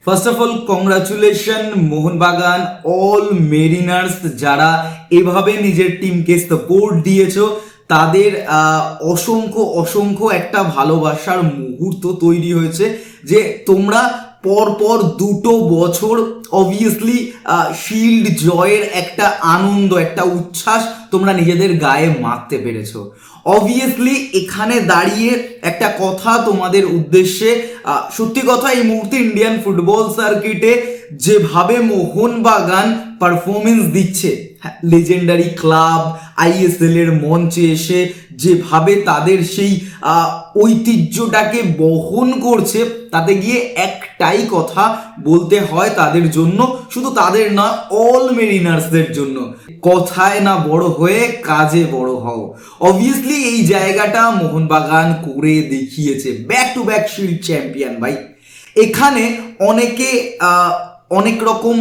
First of all congratulation Mohun Bagan all Mariners যারা এভাবে নিজের টিমকে সাপোর্ট দিয়েছো, তাদের অসংখ্য অসংখ্য একটা ভালোবাসার মুহূর্ত তৈরি হয়েছে যে তোমরা পরপর 2 বছর অবভিয়াসলি শিল্ড জয়ের একটা আনন্দ, একটা উচ্ছ্বাস তোমরা নিজেদের গায়ে মারতে পেরেছো। অবভিয়াসলি এখানে দাঁড়িয়ে একটা কথা তোমাদের উদ্দেশ্যে, সত্যি কথা এই মুহূর্তে ইন্ডিয়ান ফুটবল সার্কিটে যেভাবে মোহনবাগান পারফরমেন্স দিচ্ছে, লেজেন্ডারি ক্লাব আইএসএল এর মঞ্চে এসে যেভাবে তাদের সেই ঐতিহ্যটাকে বহন করছে, তাতে গিয়ে একটাই কথা বলতে হয় তাদের জন্য, শুধু তাদের না অল মেরিনার্সদের জন্য, কথায় না বড় হয়ে কাজে বড় হও। অবভিয়াসলি এই জায়গাটা মোহনবাগান করে দেখিয়েছে, back to back shield champion ভাই। এখানে অনেকে অনেক রকম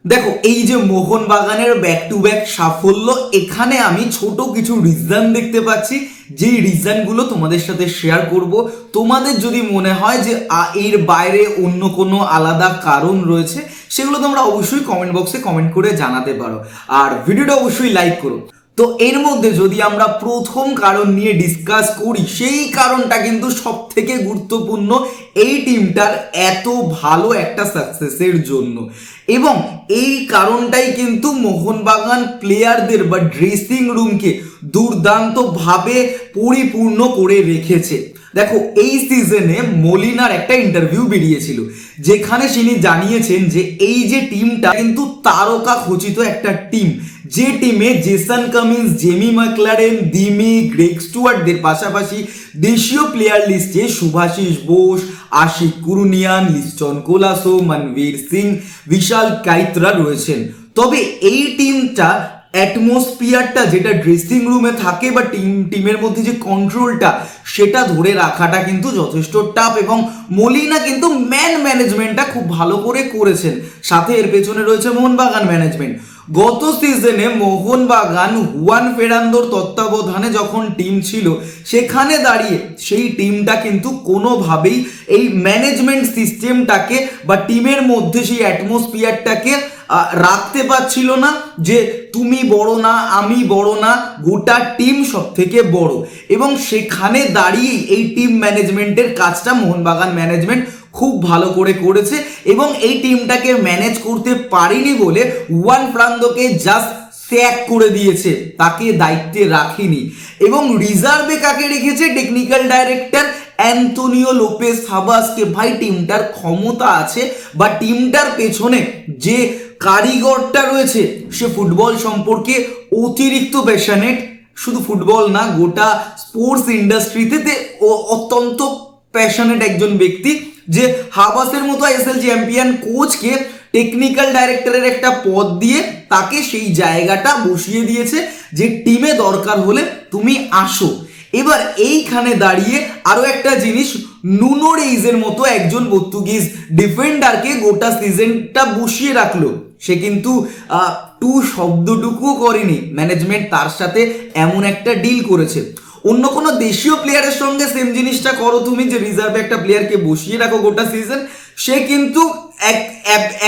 দেখো, এই যে মোহনবাগানের ব্যাক টু ব্যাক সাফল্য, এখানে আমি ছোট কিছু রিজন দেখতে পাচ্ছি, যেই রিজনগুলো তোমাদের সাথে শেয়ার করব। তোমাদের যদি মনে হয় যে এর বাইরে অন্য কোনো আলাদা কারণ রয়েছে, সেগুলো তোমরা অবশ্যই কমেন্ট বক্সে কমেন্ট করে জানাতে পারো, আর ভিডিওটা অবশ্যই লাইক করো। তো এর মধ্যে যদি আমরা প্রথম কারণ নিয়ে ডিসকাস করি, সেই কারণটা কিন্তু সব থেকে গুরুত্বপূর্ণ এই টিমটার এত ভালো একটা সাকসেসের জন্য, এবং এই কারণটাই কিন্তু মোহনবাগান প্লেয়ারদের বা ড্রেসিং রুমকে দুর্দান্তভাবে পরিপূর্ণ করে রেখেছে। দেখো, এই সিজনে মলিনার একটা ইন্টারভিউ বেরিয়েছিল, যেখানে তিনি জানিয়েছেন যে এই যে টিমটা কিন্তু তারকা খচিত একটা টিম, যে টিমে Jason Cummings, Jamie Maclaren, Dimi, Greg স্টুয়ার্টদের পাশাপাশি দেশীয় প্লেয়ার লিস্টে শুভাশিস বোস, আশিক কুরুনিয়ান, লিস্টন কোলাসো, মনবীর সিং, বিশাল কাইতরা রয়েছেন। তবে এই টিমটা অ্যাটমসফিয়ারটা যেটা ড্রেসিং রুমে থাকে বা টিমের মধ্যে যে কন্ট্রোলটা, সেটা ধরে রাখাটা কিন্তু যথেষ্ট টাফ, এবং মলিনা কিন্তু ম্যানেজমেন্টটা খুব ভালো করে করেছেন। সাথে এর পেছনে রয়েছে মোহনবাগান ম্যানেজমেন্ট। গত সিজনে মোহনবাগান হুয়ান ফেরান্দোর তত্ত্বাবধানে যখন টিম ছিল, সেখানে দাঁড়িয়ে সেই টিমটা কিন্তু কোনোভাবেই এই ম্যানেজমেন্ট সিস্টেমটাকে বা টিমের মধ্যে সেই অ্যাটমসফিয়ারটাকে রাখতে পারছিল না, যে তুমি বড় না, আমি বড় না, গোটা টিম সব থেকে বড়। এবং সেখানে দাঁড়িয়ে এই টিম ম্যানেজমেন্টের কাজটা মোহনবাগান ম্যানেজমেন্ট খুব ভালো করে করেছে, এবং এই টিমটাকে ম্যানেজ করতে পারেনি বলে হুয়ান ফ্রান্দোকে জাস্ট স্যাক করে দিয়েছে, তাকে দায়িত্বে রাখেনি। এবং রিজার্ভে কাকে রেখেছে? টেকনিক্যাল ডাইরেক্টর অ্যান্তোনিও লোপেস হাবাসকে। ভাই, টিমটার ক্ষমতা আছে বা টিমটার পেছনে যে কারিগরটা রয়েছে, সে ফুটবল সম্পর্কে অতিরিক্ত প্যাশনেট। শুধু ফুটবল না, গোটা স্পোর্টস ইন্ডাস্ট্রিতে অত্যন্ত প্যাশনেট একজন ব্যক্তি, যে হাবাসের মতো আইএসএল চ্যাম্পিয়ন কোচকে টেকনিক্যাল ডাইরেক্টরের একটা পদ দিয়ে তাকে সেই জায়গাটা বসিয়ে দিয়েছে, যে টিমে দরকার হলে তুমি আসো। এবার এইখানে দাঁড়িয়ে আরো একটা জিনিস, নুনো রেইজের মতো একজন পর্তুগিজ ডিফেন্ডারকে গোটা সিজনটা বসিয়ে রাখলো, সে কিন্তু টু শব্দটুকু করেনি। ম্যানেজমেন্ট তার সাথে এমন একটা ডিল করেছে। অন্য কোনো দেশীয় প্লেয়ারের সঙ্গে সেম জিনিসটা করো তুমি, যে রিজার্ভে একটা প্লেয়ারকে বসিয়ে রাখো গোটা সিজন, সে কিন্তু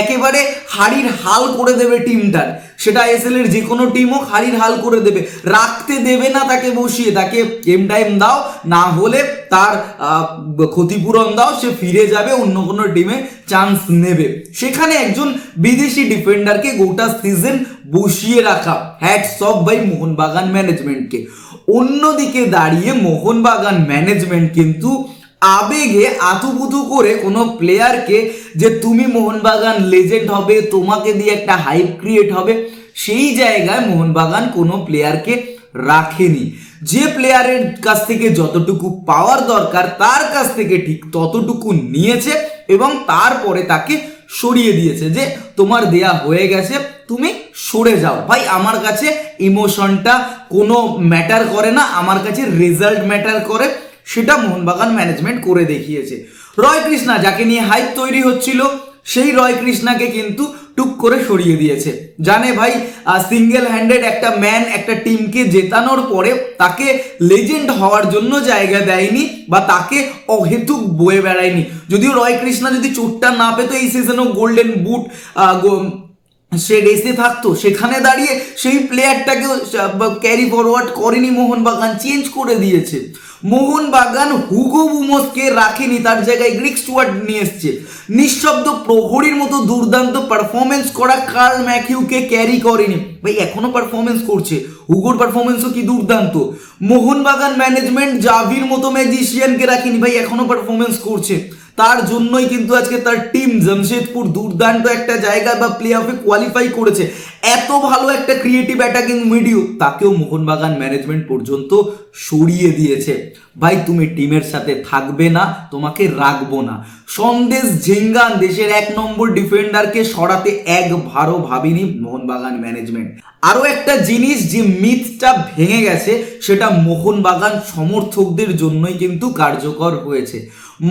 একেবারে হাড়ির হাল করে দেবে টিমটার। সেটা আইএসএল এর যে কোনো টিম হোক, হাড়ির হাল করে দেবে, রাখতে দেবে না তাকে বসিয়ে। তাকে গেম টাইম দাও, না হলে তার ক্ষতিপূরণ দাও, সে ফিরে যাবে, অন্য কোনো টিমে চান্স নেবে। সেখানে একজন বিদেশি ডিফেন্ডারকে গোটা সিজন বসিয়ে রাখা, হ্যাটস অফ বাই মোহনবাগান ম্যানেজমেন্টকে। অন্যদিকে দাঁড়িয়ে মোহনবাগান ম্যানেজমেন্ট কিন্তু আবেগে আতুপুতু করে কোনো প্লেয়ারকে, যে তুমি মোহনবাগান লেজেন্ড হবে, তোমাকে দিয়ে একটা হাইপ ক্রিয়েট হবে, সেই জায়গায় মোহনবাগান কোনো প্লেয়ারকে রাখেনি। যে প্লেয়ারের কাছ থেকে যতটুকু পাওয়ার দরকার, তার কাছ থেকে ঠিক ততটুকু নিয়েছে, এবং তারপরে তাকে সরিয়ে দিয়েছে, যে তোমার দেয়া হয়ে গেছে, তুমি সরে যাও। ভাই, আমার কাছে ইমোশনটা কোনো ম্যাটার করে না, আমার কাছে রেজাল্ট ম্যাটার করে। সেটা মোহনবাগান ম্যানেজমেন্ট করে দেখিয়েছে। রয় কৃষ্ণা, যাকে নিয়ে হাইপ তৈরি হচ্ছিল, সেই রয় কৃষ্ণাকে কিন্তু টুক করে সরিয়ে দিয়েছে। জানে ভাই সিঙ্গেল হ্যান্ডেড একটা ম্যান একটা টিমকে জেতানোর পরে তাকে লেজেন্ড হওয়ার জন্য জায়গা দেয়নি বা তাকে অহেতুক বয়ে বেড়ায়নি। যদিও রয় কৃষ্ণা যদি চোটটা না পেত এই সিজনেও গোল্ডেন বুট সে রেসে থাকতো, সেখানে দাঁড়িয়ে সেই প্লেয়ারটাকে ক্যারি ফরওয়ার্ড করেনি মোহনবাগান, চেঞ্জ করে দিয়েছে। মোহনবাগান হুগো বুমোসকে রাখেনি, তার জায়গায় গ্রিক স্টুয়ার্ট নিয়ে এসছে। নিঃশব্দ প্রহরীর মতো দুর্দান্ত পারফরমেন্স করা কার্ল ম্যাথিউকে ক্যারি করেনি, ভাই এখনো পারফরমেন্স করছে, হুগোর পারফরমেন্সও কি দুর্দান্ত। মোহনবাগান ম্যানেজমেন্ট জাভির মতো ম্যাজিশিয়ানকে রাখেনি, ভাই এখনো পারফরমেন্স করছে। তার জন্যই কিন্তু আজকে তার টিম জামশেদপুর দুর্দান্ত একটা জায়গা বা প্লে অফে কোয়ালিফাই করেছে। এত ভালো একটা ক্রিয়েটিভ অ্যাটাকিং মিডিও, তাকেও মোহনবাগান ম্যানেজমেন্ট পর্যন্ত সরিয়ে দিয়েছে। ভাই তুমি টিমের সাথে থাকবে না, তোমাকে রাখবো না। সন্দেশ ঝিঙ্গান দেশের 1 নম্বর ডিফেন্ডারকে সরাতে একবারও ভাবিনি মোহনবাগান ম্যানেজমেন্ট। আরো একটা জিনিস যে মিথটা ভেঙে গেছে সেটা মোহনবাগান সমর্থকদের জন্যই কিন্তু কার্যকর হয়েছে।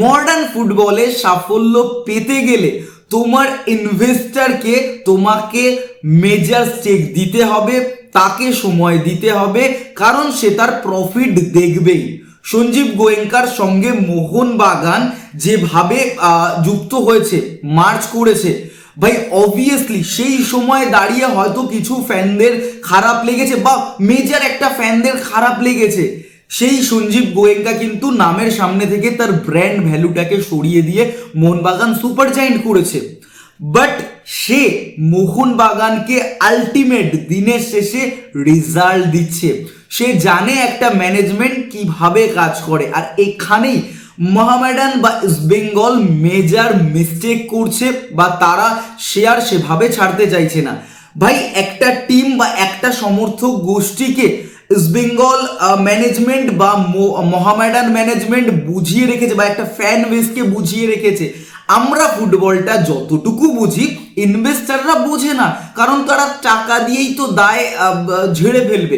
মডার্ন ফুটবলে সাফল্য পেতে গেলে তোমার ইনভেস্টরকে তোমাকে মেজর স্টেক দিতে হবে, তাকে সময় দিতে হবে, কারণ সে তার প্রফিট দেখবেই। সঞ্জীব গোয়েঙ্কার সঙ্গে মোহনবাগান যেভাবে যুক্ত হয়েছে, মার্চ করেছে, ভাই অবভিয়াসলি সেই সময় দাঁড়িয়ে হয়তো কিছু ফ্যানদের খারাপ লেগেছে বা মেজর একটা ফ্যানদের খারাপ লেগেছে। সেই সঞ্জীব গোয়েঙ্কা কিন্তু নামের সামনে থেকে তার ব্র্যান্ড ভ্যালুটাকে সরিয়ে দিয়ে মোহনবাগান সুপার জায়েন্ট করেছে। বাট সে মোহনবাগানকে আলটিমেট দিনের শেষে রেজাল্ট দিচ্ছে। সে জানে একটা ম্যানেজমেন্ট কিভাবে কাজ করে, আর এখানেই মোহামেডান বা ইস্টবেঙ্গল মেজর মিস্টেক করছে বা তারা শেয়ার সেভাবে ছাড়তে চাইছে না। ভাই একটা টিম বা একটা সমর্থক গোষ্ঠীকে ইস্টবেঙ্গল ম্যানেজমেন্ট বা মোহামেডান ম্যানেজমেন্ট বুঝিয়ে রেখেছে বা একটা ফ্যান বেসকে বুঝিয়ে রেখেছে, আমরা ফুটবলটা যতটুকু বুঝি ইনভেস্টাররা বোঝে না, কারণ তারা টাকা দিয়েই তো দায় ঝেড়ে ফেলবে।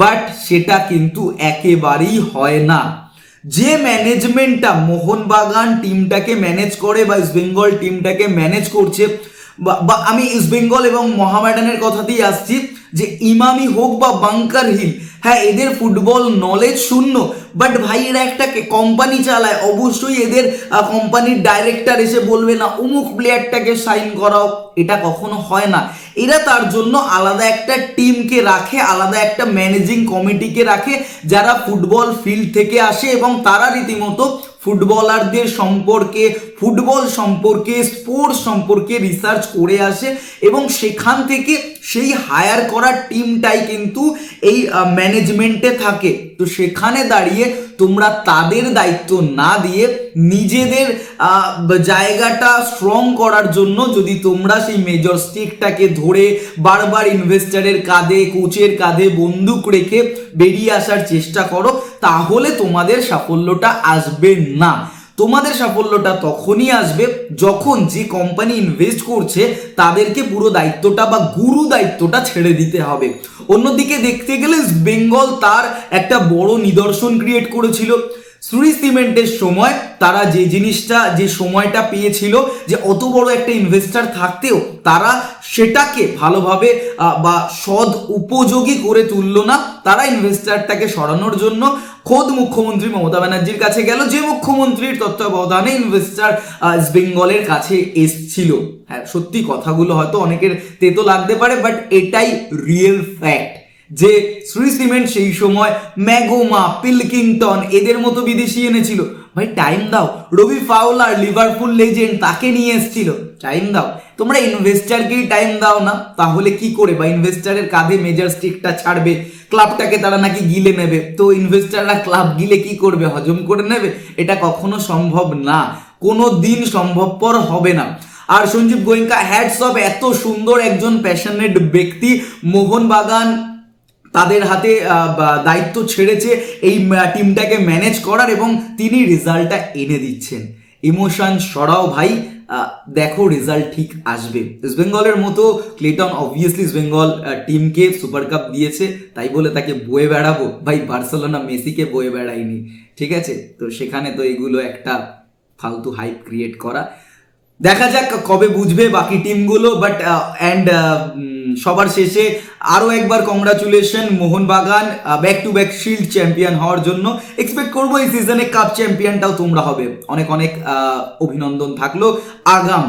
বাট সেটা কিন্তু একেবারেই হয় না। যে ম্যানেজমেন্টটা মোহনবাগান টিমটাকে ম্যানেজ করে বা ইস্টবেঙ্গল টিমটাকে ম্যানেজ করছে, বা আমি ইস্টবেঙ্গল এবং মোহামেডানের কথাতেই আসছি, যে ইমামি হোক বা বাংকার হিল, হ্যাঁ এদের ফুটবল নলেজ শূন্য, বাট ভাই এরা একটা কোম্পানি চালায়, অবশ্যই এদের কোম্পানির ডাইরেক্টর এসে বলবে না অমুক প্লেয়ারটাকে সাইন করাও, এটা কখনো হয় না। এরা তার জন্য আলাদা একটা টিমকে রাখে, আলাদা একটা ম্যানেজিং কমিটিকে রাখে, যারা ফুটবল ফিল্ড থেকে আসে এবং তারা রীতিমতো ফুটবলারদের সম্পর্কে, ফুটবল সম্পর্কে, স্পোর্টস সম্পর্কে রিসার্চ করে আসে এবং সেখান থেকে সেই হায়ার করা টিমটাই কিন্তু এই ম্যানেজমেন্টে থাকে। তো সেখানে দাঁড়িয়ে তোমরা তাদের দায়িত্ব না দিয়ে নিজেদের জায়গাটা স্ট্রং করার জন্য যদি তোমরা সেই মেজর স্টেকটাকে ধরে বারবার ইনভেস্টারের কাঁধে, কোচের কাঁধে বন্দুক রেখে বেরিয়ে আসার চেষ্টা করো, তাহলে তোমাদের সাফল্যটা আসবে না। তোমাদের সাফল্যটা তখনই আসবে যখন যে কোম্পানি ইনভেস্ট করছে তাদেরকে পুরো দায়িত্বটা বা গুরু দায়িত্বটা ছেড়ে দিতে হবে। অন্যদিকে দেখতে গেলে বেঙ্গল তার একটা বড় নিদর্শন ক্রিয়েট করেছিল শ্রী সিমেন্টের সময়। তারা যে জিনিসটা, যে সময়টা পেয়েছিল, যে অত বড় একটা ইনভেস্টার থাকতেও তারা সেটাকে ভালোভাবে বা সৎ উপযোগী করে তুললো না। তারা ইনভেস্টারটাকে সরানোর জন্য খোদ মুখ্যমন্ত্রী মমতা ব্যানার্জির কাছে গেল, যে মুখ্যমন্ত্রীর তত্ত্বাবধানে ইনভেস্টার বেঙ্গলের কাছে এসছিল। হ্যাঁ সত্যি কথাগুলো হয়তো অনেকের তেতো লাগতে পারে, বাট এটাই রিয়েল ফ্যাক্ট যে শ্রী সিমেন্ট সেই সময় ম্যাগোমা, পিলকিংটন এদের মতো বিদেশি এনেছিল। ভাই টাইম দাও। রবি ফাউলার লিভারপুল লেজেন্ড, তাকে নিয়ে এসেছিল, টাইম দাও। তোমরা ইনভেস্টারকেই টাইম দাও না, তাহলে কি করে বা ইনভেস্টারের কাঁধে মেজর স্টিকটা ছাড়বে? ক্লাবটাকে তারা নাকি গিলে নেবে, তো ইনভেস্টাররা ক্লাব গিলে কি করবে? হজম করে নেবে? এটা কখনো সম্ভব না, কোনো দিন সম্ভবপর হবে না। আর সঞ্জীব গোয়েঙ্কা হ্যাটস অফ, এত সুন্দর একজন প্যাশনেট ব্যক্তি। মোহনবাগান তাদের হাতে দায়িত্ব ছেড়েছে এই টিমটাকে ম্যানেজ করার এবং তিনি রেজাল্টটা এনে দিচ্ছেন। ইমোশন সরাও ভাই, দেখো রেজাল্ট ঠিক আসবে। ইস্ট বেঙ্গলের মতো ক্লেটন অবভিয়াসলি ইস্ট বেঙ্গল টিমকে সুপার কাপ দিয়েছে, তাই বলে তাকে বয়ে বেড়াবো? ভাই বার্সেলোনা মেসিকে বয়ে বেড়ায়নি, ঠিক আছে? তো সেখানে তো এগুলো একটা ফালতু হাইপ ক্রিয়েট করা। দেখা যাক কবে বুঝবে বাকি টিমগুলো, বাট অ্যান্ড সবার শেষে আরো একবার congratulation Mohun Bagan back to back shield champion হওয়ার জন্য। এক্সপেক্ট করবো এই সিজনে কাপ চ্যাম্পিয়নটাও তোমরা হবে। অনেক অনেক অভিনন্দন থাকলো আগাম